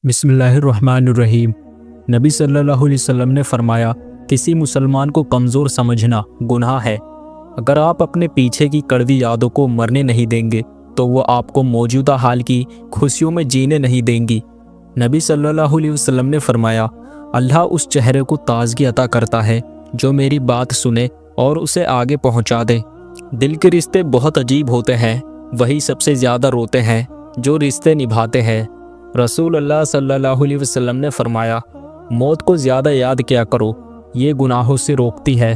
بسم اللہ الرحمن الرحیم۔ نبی صلی اللہ علیہ وسلم نے فرمایا، کسی مسلمان کو کمزور سمجھنا گناہ ہے۔ اگر آپ اپنے پیچھے کی کڑوی یادوں کو مرنے نہیں دیں گے تو وہ آپ کو موجودہ حال کی خوشیوں میں جینے نہیں دیں گی۔ نبی صلی اللہ علیہ وسلم نے فرمایا، اللہ اس چہرے کو تازگی عطا کرتا ہے جو میری بات سنے اور اسے آگے پہنچا دے۔ دل کے رشتے بہت عجیب ہوتے ہیں، وہی سب سے زیادہ روتے ہیں جو رشتے نبھاتے ہیں۔ رسول اللہ صلی اللہ علیہ وسلم نے فرمایا، موت کو زیادہ یاد کیا کرو، یہ گناہوں سے روکتی ہے۔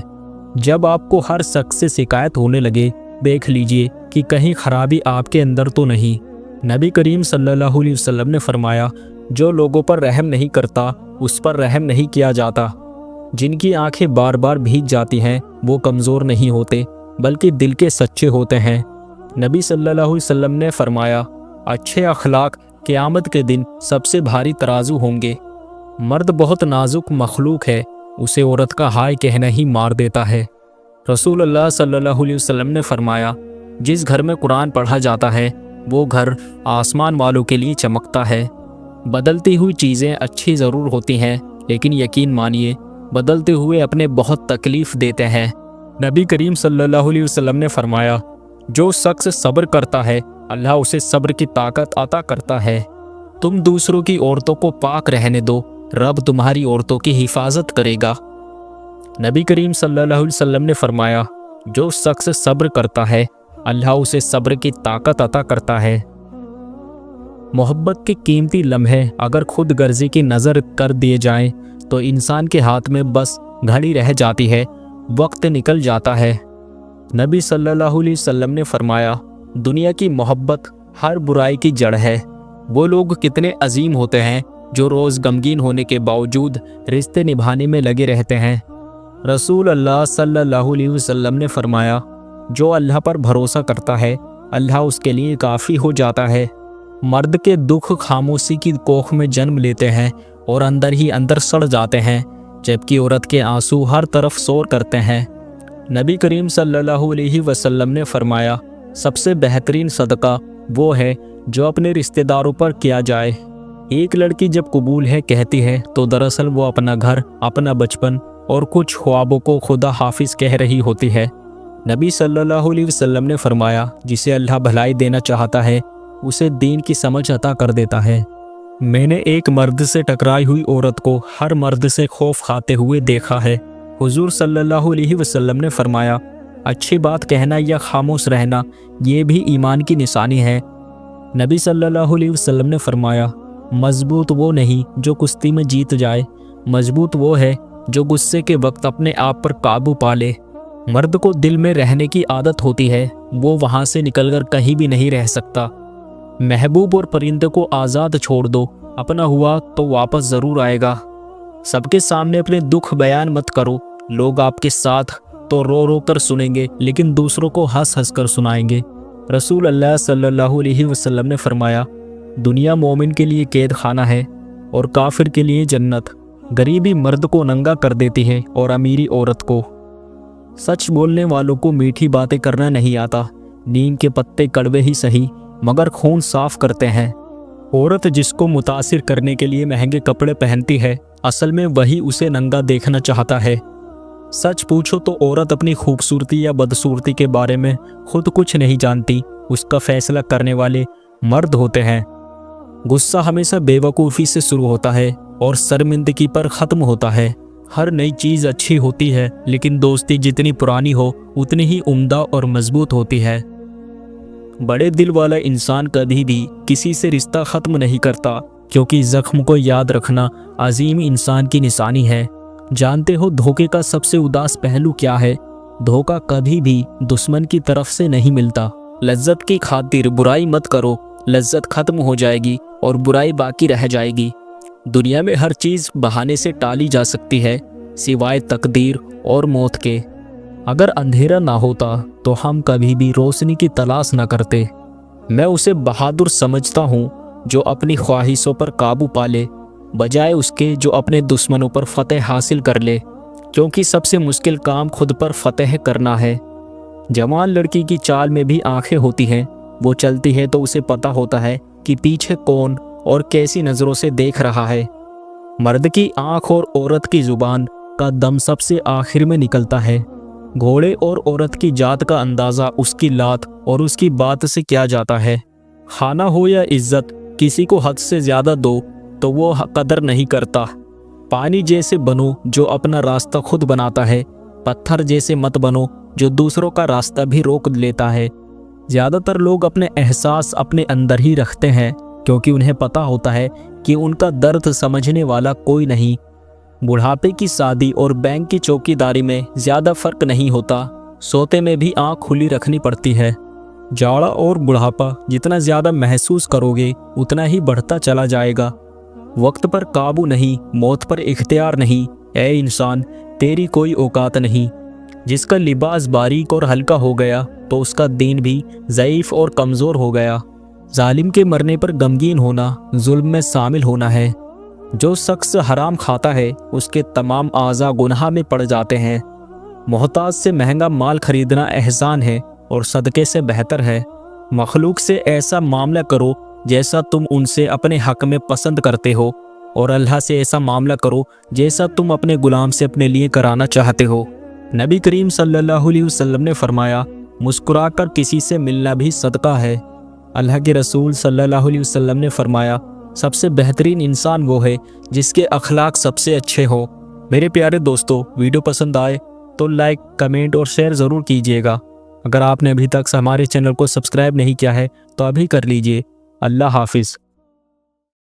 جب آپ کو ہر شخص سے شکایت ہونے لگے، دیکھ لیجئے کہ کہیں خرابی آپ کے اندر تو نہیں۔ نبی کریم صلی اللہ علیہ وسلم نے فرمایا، جو لوگوں پر رحم نہیں کرتا اس پر رحم نہیں کیا جاتا۔ جن کی آنکھیں بار بار بھیگ جاتی ہیں وہ کمزور نہیں ہوتے بلکہ دل کے سچے ہوتے ہیں۔ نبی صلی اللہ علیہ وسلم نے فرمایا، اچھے اخلاق قیامت کے دن سب سے بھاری ترازو ہوں گے۔ مرد بہت نازک مخلوق ہے، اسے عورت کا ہائے کہنا ہی مار دیتا ہے۔ رسول اللہ صلی اللہ علیہ وسلم نے فرمایا، جس گھر میں قرآن پڑھا جاتا ہے وہ گھر آسمان والوں کے لیے چمکتا ہے۔ بدلتی ہوئی چیزیں اچھی ضرور ہوتی ہیں لیکن یقین مانیے بدلتے ہوئے اپنے بہت تکلیف دیتے ہیں۔ نبی کریم صلی اللہ علیہ وسلم نے فرمایا، جو شخص صبر کرتا ہے اللہ اسے صبر کی طاقت عطا کرتا ہے۔ تم دوسروں کی عورتوں کو پاک رہنے دو، رب تمہاری عورتوں کی حفاظت کرے گا۔ نبی کریم صلی اللہ علیہ وسلم نے فرمایا، جو شخص صبر کرتا ہے اللہ اسے صبر کی طاقت عطا کرتا ہے۔ محبت کے قیمتی لمحے اگر خود غرضی کی نظر کر دیے جائیں تو انسان کے ہاتھ میں بس گھڑی رہ جاتی ہے، وقت نکل جاتا ہے۔ نبی صلی اللہ علیہ وسلم نے فرمایا، دنیا کی محبت ہر برائی کی جڑ ہے۔ وہ لوگ کتنے عظیم ہوتے ہیں جو روز غمگین ہونے کے باوجود رشتے نبھانے میں لگے رہتے ہیں۔ رسول اللہ صلی اللہ علیہ وسلم نے فرمایا، جو اللہ پر بھروسہ کرتا ہے اللہ اس کے لیے کافی ہو جاتا ہے۔ مرد کے دکھ خاموشی کی کوکھ میں جنم لیتے ہیں اور اندر ہی اندر سڑ جاتے ہیں، جبکہ عورت کے آنسو ہر طرف شور کرتے ہیں۔ نبی کریم صلی اللہ علیہ وسلم نے فرمایا، سب سے بہترین صدقہ وہ ہے جو اپنے رشتہ داروں پر کیا جائے۔ ایک لڑکی جب قبول ہے کہتی ہے تو دراصل وہ اپنا گھر، اپنا بچپن اور کچھ خوابوں کو خدا حافظ کہہ رہی ہوتی ہے۔ نبی صلی اللہ علیہ وسلم نے فرمایا، جسے اللہ بھلائی دینا چاہتا ہے اسے دین کی سمجھ عطا کر دیتا ہے۔ میں نے ایک مرد سے ٹکرائی ہوئی عورت کو ہر مرد سے خوف کھاتے ہوئے دیکھا ہے۔ حضور صلی اللہ علیہ وسلم نے فرمایا، اچھی بات کہنا یا خاموش رہنا یہ بھی ایمان کی نشانی ہے۔ نبی صلی اللہ علیہ وسلم نے فرمایا، مضبوط وہ نہیں جو کشتی میں جیت جائے، مضبوط وہ ہے جو غصے کے وقت اپنے آپ پر قابو پا لے۔ مرد کو دل میں رہنے کی عادت ہوتی ہے، وہ وہاں سے نکل کر کہیں بھی نہیں رہ سکتا۔ محبوب اور پرندے کو آزاد چھوڑ دو، اپنا ہوا تو واپس ضرور آئے گا۔ سب کے سامنے اپنے دکھ بیان مت کرو، لوگ آپ کے ساتھ تو رو رو کر سنیں گے لیکن دوسروں کو ہنس ہنس کر سنائیں گے۔ رسول اللہ صلی اللہ علیہ وسلم نے فرمایا، دنیا مومن کے لیے قید خانہ ہے اور کافر کے لیے جنت۔ غریبی مرد کو ننگا کر دیتی ہے اور امیری عورت کو۔ سچ بولنے والوں کو میٹھی باتیں کرنا نہیں آتا، نیم کے پتے کڑوے ہی سہی مگر خون صاف کرتے ہیں۔ عورت جس کو متاثر کرنے کے لیے مہنگے کپڑے پہنتی ہے اصل میں وہی اسے ننگا دیکھنا چاہتا ہے۔ سچ پوچھو تو عورت اپنی خوبصورتی یا بدصورتی کے بارے میں خود کچھ نہیں جانتی، اس کا فیصلہ کرنے والے مرد ہوتے ہیں۔ غصہ ہمیشہ بے وقوفی سے شروع ہوتا ہے اور شرمندگی پر ختم ہوتا ہے۔ ہر نئی چیز اچھی ہوتی ہے لیکن دوستی جتنی پرانی ہو اتنی ہی عمدہ اور مضبوط ہوتی ہے۔ بڑے دل والا انسان کبھی بھی کسی سے رشتہ ختم نہیں کرتا، کیونکہ زخم کو یاد رکھنا عظیم انسان کی نشانی ہے۔ جانتے ہو دھوکے کا سب سے اداس پہلو کیا ہے؟ دھوکہ کبھی بھی دشمن کی طرف سے نہیں ملتا۔ لذت کی خاطر برائی مت کرو، لذت ختم ہو جائے گی اور برائی باقی رہ جائے گی۔ دنیا میں ہر چیز بہانے سے ٹالی جا سکتی ہے سوائے تقدیر اور موت کے۔ اگر اندھیرا نہ ہوتا تو ہم کبھی بھی روشنی کی تلاش نہ کرتے۔ میں اسے بہادر سمجھتا ہوں جو اپنی خواہشوں پر قابو پا لے، بجائے اس کے جو اپنے دشمنوں پر فتح حاصل کر لے، کیونکہ سب سے مشکل کام خود پر فتح کرنا ہے۔ جوان لڑکی کی چال میں بھی آنکھیں ہوتی ہیں، وہ چلتی ہے تو اسے پتہ ہوتا ہے کہ پیچھے کون اور کیسی نظروں سے دیکھ رہا ہے۔ مرد کی آنکھ اور عورت کی زبان کا دم سب سے آخر میں نکلتا ہے۔ گھوڑے اور عورت کی جات کا اندازہ اس کی لات اور اس کی بات سے کیا جاتا ہے۔ کھانا ہو یا عزت، کسی کو حد سے زیادہ دو تو وہ قدر نہیں کرتا۔ پانی جیسے بنو جو اپنا راستہ خود بناتا ہے، پتھر جیسے مت بنو جو دوسروں کا راستہ بھی روک لیتا ہے۔ زیادہ تر لوگ اپنے احساس اپنے اندر ہی رکھتے ہیں کیونکہ انہیں پتہ ہوتا ہے کہ ان کا درد سمجھنے والا کوئی نہیں۔ بڑھاپے کی شادی اور بینک کی چوکی داری میں زیادہ فرق نہیں ہوتا، سوتے میں بھی آنکھ کھلی رکھنی پڑتی ہے۔ جاڑا اور بڑھاپا جتنا زیادہ محسوس کرو گے اتنا ہی بڑھتا چلا جائے گا۔ وقت پر قابو نہیں، موت پر اختیار نہیں۔ اے انسان، تیری کوئی اوقات نہیں۔ جس کا لباس باریک اور ہلکا ہو گیا تو اس کا دین بھی ضعیف اور کمزور ہو گیا۔ ظالم کے مرنے پر غمگین ہونا ظلم میں شامل ہونا ہے۔ جو شخص حرام کھاتا ہے اس کے تمام اعضاء گناہ میں پڑ جاتے ہیں۔ محتاج سے مہنگا مال خریدنا احسان ہے اور صدقے سے بہتر ہے۔ مخلوق سے ایسا معاملہ کرو جیسا تم ان سے اپنے حق میں پسند کرتے ہو، اور اللہ سے ایسا معاملہ کرو جیسا تم اپنے غلام سے اپنے لیے کرانا چاہتے ہو۔ نبی کریم صلی اللہ علیہ وسلم نے فرمایا، مسکرا کر کسی سے ملنا بھی صدقہ ہے۔ اللہ کے رسول صلی اللہ علیہ وسلم نے فرمایا، سب سے بہترین انسان وہ ہے جس کے اخلاق سب سے اچھے ہو۔ میرے پیارے دوستو، ویڈیو پسند آئے تو لائک، کمنٹ اور شیئر ضرور کیجیے گا۔ اگر آپ نے ابھی تک ہمارے چینل کو سبسکرائب نہیں کیا ہے تو ابھی کر لیجیے۔ اللہ حافظ۔